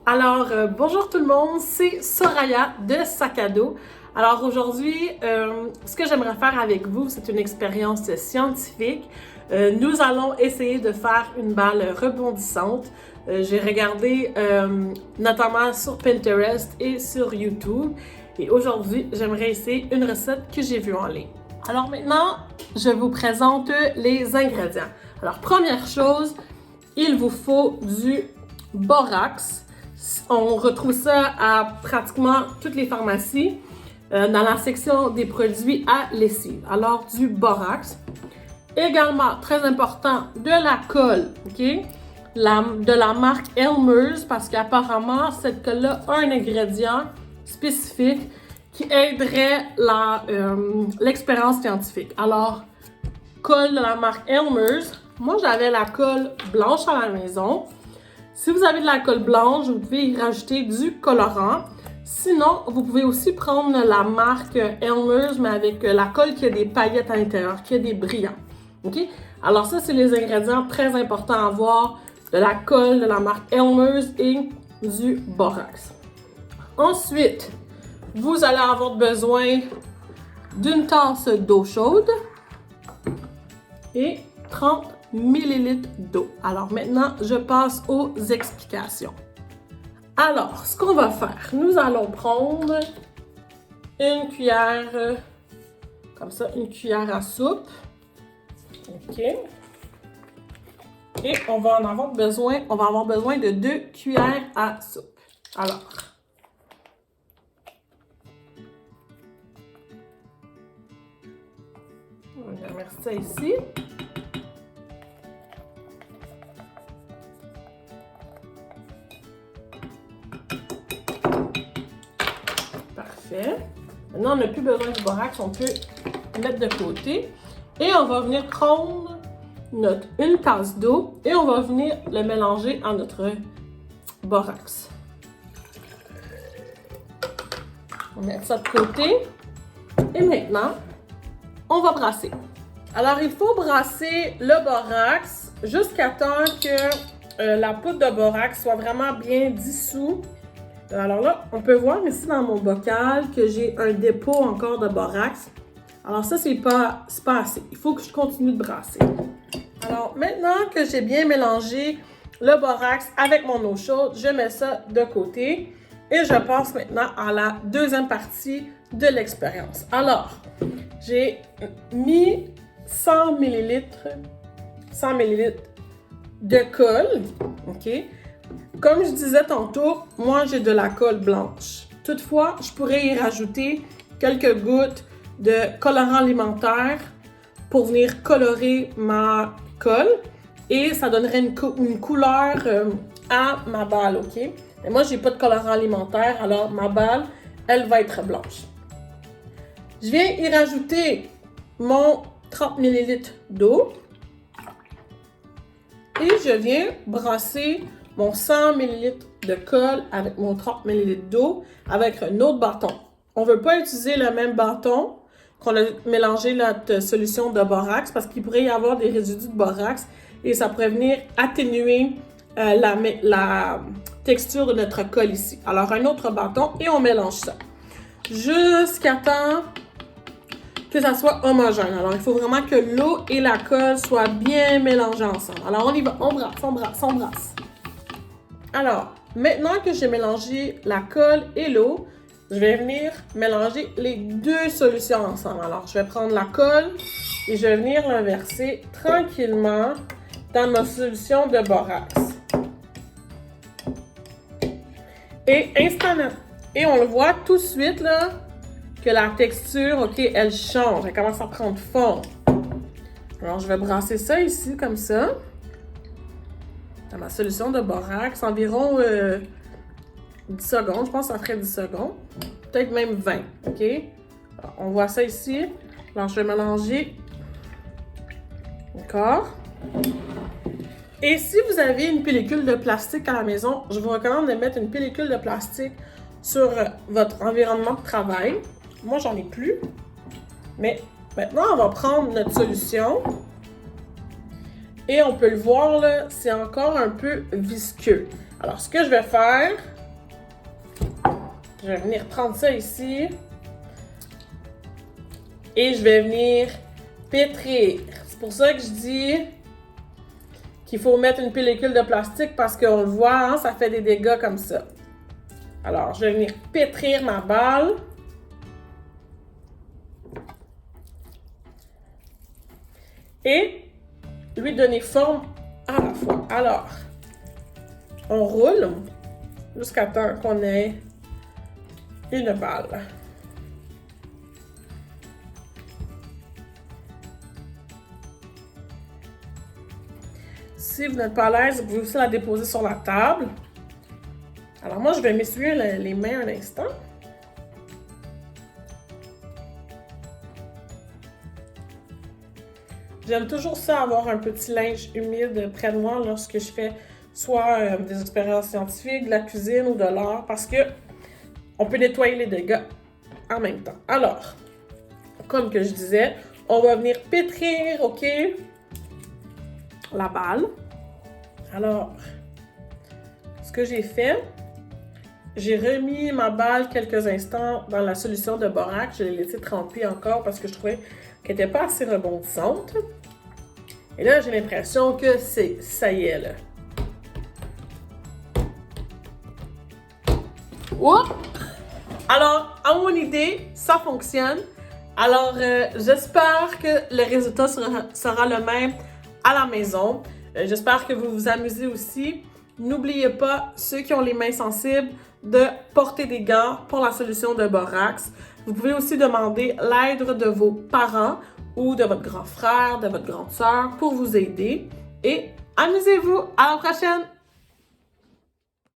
Bonjour tout le monde, c'est Soraya de Sac à dos. Alors aujourd'hui, ce que j'aimerais faire avec vous, c'est une expérience scientifique. Nous allons essayer de faire une balle rebondissante. J'ai regardé notamment sur Pinterest et sur YouTube. Et aujourd'hui, j'aimerais essayer une recette que j'ai vue en ligne. Alors maintenant, je vous présente les ingrédients. Alors première chose, il vous faut du borax. On retrouve ça à pratiquement toutes les pharmacies dans la section des produits à lessive. Alors, du borax. Également, très important, de la colle, ok? De la marque Elmer's, parce qu'apparemment, cette colle-là a un ingrédient spécifique qui aiderait l'expérience scientifique. Alors, colle de la marque Elmer's. Moi, j'avais la colle blanche à la maison. Si vous avez de la colle blanche, vous pouvez y rajouter du colorant. Sinon, vous pouvez aussi prendre la marque Elmer's, mais avec la colle qui a des paillettes à l'intérieur, qui a des brillants. OK? Alors ça, c'est les ingrédients très importants à avoir de la colle de la marque Elmer's et du borax. Ensuite, vous allez avoir besoin d'une tasse d'eau chaude et 30 ml d'eau. Alors maintenant, je passe aux explications. Alors, ce qu'on va faire, nous allons prendre une cuillère, comme ça, une cuillère à soupe. OK. Et on va avoir besoin de 2 cuillères à soupe. Alors, on va mettre ça ici. Maintenant, on n'a plus besoin du borax, on peut le mettre de côté. Et on va venir prendre une tasse d'eau et on va venir le mélanger en notre borax. On va mettre ça de côté. Et maintenant, on va brasser. Alors, il faut brasser le borax jusqu'à temps que la poudre de borax soit vraiment bien dissous. Alors là, on peut voir ici dans mon bocal que j'ai un dépôt encore de borax. Alors ça, c'est pas assez. Il faut que je continue de brasser. Alors maintenant que j'ai bien mélangé le borax avec mon eau chaude, je mets ça de côté. Et je passe maintenant à la deuxième partie de l'expérience. Alors, j'ai mis 100 ml de colle. OK? Comme je disais tantôt, moi j'ai de la colle blanche. Toutefois, je pourrais y rajouter quelques gouttes de colorant alimentaire pour venir colorer ma colle et ça donnerait une couleur à ma balle, ok? Mais moi, j'ai pas de colorant alimentaire, alors ma balle, elle va être blanche. Je viens y rajouter mon 30 ml d'eau et je viens brasser mon 100 ml de colle avec mon 30 ml d'eau avec un autre bâton. On ne veut pas utiliser le même bâton qu'on a mélangé notre solution de borax parce qu'il pourrait y avoir des résidus de borax et ça pourrait venir atténuer la texture de notre colle ici. Alors un autre bâton et on mélange ça jusqu'à temps que ça soit homogène. Alors il faut vraiment que l'eau et la colle soient bien mélangées ensemble. Alors on y va, on brasse. Alors, maintenant que j'ai mélangé la colle et l'eau, je vais venir mélanger les deux solutions ensemble. Alors, je vais prendre la colle et je vais venir la verser tranquillement dans ma solution de borax. Et on le voit tout de suite là, que la texture, ok, elle change, elle commence à prendre forme. Alors, je vais brasser ça ici comme ça. Dans ma solution de borax, environ 10 secondes. Je pense que ça ferait 10 secondes. Peut-être même 20, OK? Alors, on voit ça ici. Alors, je vais mélanger. D'accord? Et si vous avez une pellicule de plastique à la maison, je vous recommande de mettre une pellicule de plastique sur votre environnement de travail. Moi, j'en ai plus. Mais maintenant, on va prendre notre solution. Et on peut le voir, là, c'est encore un peu visqueux. Alors, ce que je vais faire, Je vais venir prendre ça ici. Et je vais venir pétrir. C'est pour ça que je dis qu'il faut mettre une pellicule de plastique parce qu'on le voit, hein, ça fait des dégâts comme ça. Alors, je vais venir pétrir ma balle. Et lui donner forme à la fois. Alors, on roule jusqu'à temps qu'on ait une balle. Si vous n'êtes pas à l'aise, vous pouvez aussi la déposer sur la table. Alors moi, je vais m'essuyer les mains un instant. J'aime toujours ça, avoir un petit linge humide près de moi lorsque je fais soit des expériences scientifiques, de la cuisine ou de l'art, parce que on peut nettoyer les dégâts en même temps. Alors, comme que je disais, on va venir pétrir, OK, la balle. Alors, ce que j'ai fait, j'ai remis ma balle quelques instants dans la solution de borax. Je l'ai laissée tremper encore parce que je trouvais qu'elle n'était pas assez rebondissante. Et là, j'ai l'impression que ça y est, là. Oups! Alors, à mon idée, ça fonctionne. Alors, j'espère que le résultat sera le même à la maison. J'espère que vous vous amusez aussi. N'oubliez pas, ceux qui ont les mains sensibles, de porter des gants pour la solution de borax. Vous pouvez aussi demander l'aide de vos parents ou de votre grand frère, de votre grande sœur pour vous aider. Et amusez-vous! À la prochaine!